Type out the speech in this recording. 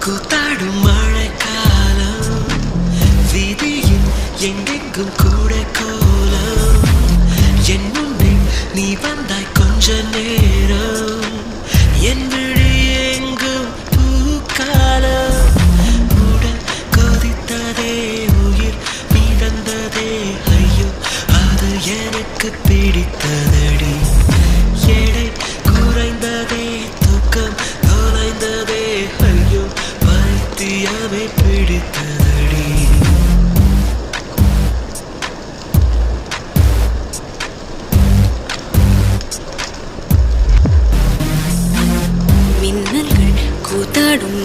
கூத்தாடும் மழைக்காலம் வீதியில் எங்கெங்கும் கூட கோலம் என் முன்னே நீ வந்தாய் கொஞ்ச நேரம் என் விழி எங்கும் பூக்காலம் உடல் கொதித்ததே உயிர் மிதந்ததே ஐயோ அது எனக்கு பிடித்ததடி எடை குறைந்ததே தூக்கம் தொலைந்ததே ஐயோ பைத்தியமே பிடித்ததடி மின்னல்கள் கூத்தாடும்